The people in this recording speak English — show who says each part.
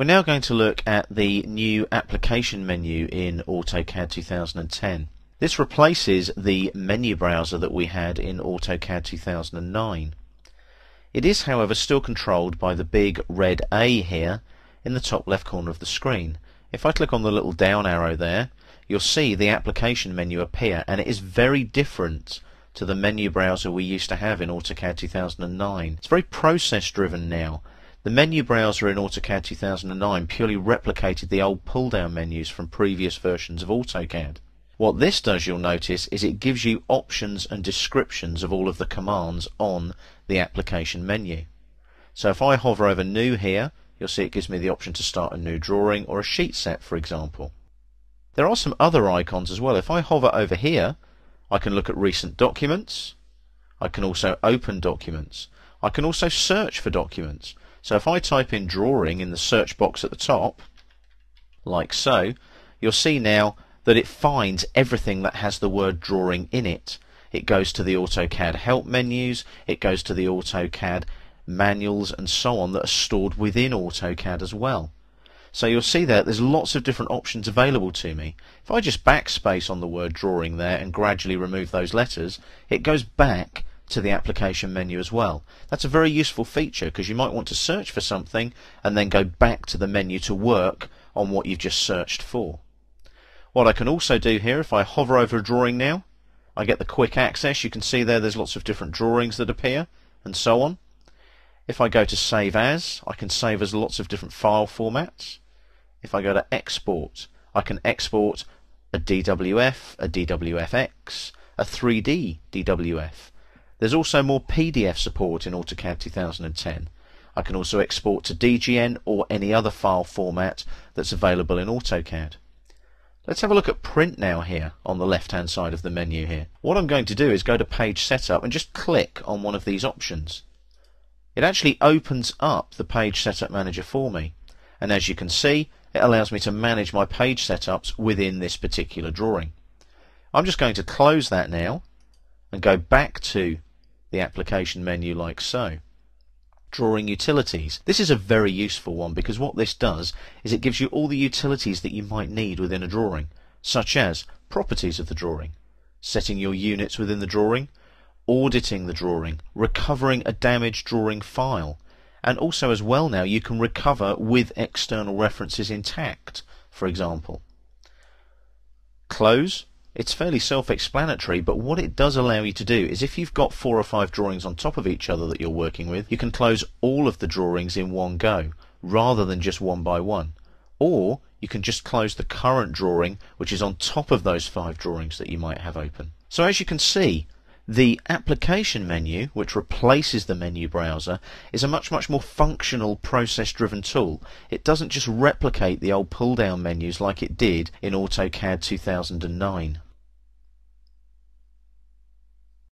Speaker 1: We're now going to look at the new application menu in AutoCAD 2010. This replaces the menu browser that we had in AutoCAD 2009. It is, however, still controlled by the big red A here in the top left corner of the screen. If I click on the little down arrow there, you'll see the application menu appear, and it is very different to the menu browser we used to have in AutoCAD 2009. It's very process driven now. The menu browser in AutoCAD 2009 purely replicated the old pull-down menus from previous versions of AutoCAD. What this does, you'll notice, is it gives you options and descriptions of all of the commands on the application menu. So if I hover over New here, you'll see it gives me the option to start a new drawing or a sheet set, for example. There are some other icons as well. If I hover over here, I can look at recent documents. I can also open documents. I can also search for documents. So if I type in drawing in the search box at the top, like so, you'll see now that it finds everything that has the word drawing in it. It goes to the AutoCAD help menus, it goes to the AutoCAD manuals and so on that are stored within AutoCAD as well. So you'll see there's lots of different options available to me. If I just backspace on the word drawing there and gradually remove those letters, it goes back to the application menu as well. That's a very useful feature because you might want to search for something and then go back to the menu to work on what you've just searched for. What I can also do here, if I hover over a drawing now, I get the quick access. You can see there's lots of different drawings that appear and so on. If I go to Save As, I can save as lots of different file formats. If I go to Export, I can export a DWF, a DWFX, a 3D DWF. There's also more PDF support in AutoCAD 2010. I can also export to DGN or any other file format that's available in AutoCAD. Let's have a look at Print now here on the left hand side of the menu here. What I'm going to do is go to Page Setup and just click on one of these options. It actually opens up the Page Setup Manager for me, and as you can see, it allows me to manage my page setups within this particular drawing. I'm just going to close that now and go back to the application menu like so. Drawing utilities. This is a very useful one because what this does is it gives you all the utilities that you might need within a drawing, such as properties of the drawing, setting your units within the drawing, auditing the drawing, recovering a damaged drawing file, and also as well now you can recover with external references intact, for example. Close. It's fairly self-explanatory, but what it does allow you to do is if you've got 4 or 5 drawings on top of each other that you're working with, you can close all of the drawings in one go, rather than just one by one. Or you can just close the current drawing, which is on top of those 5 drawings that you might have open. So as you can see, the application menu, which replaces the menu browser, is a much more functional, process-driven tool. It doesn't just replicate the old pull-down menus like it did in AutoCAD 2009.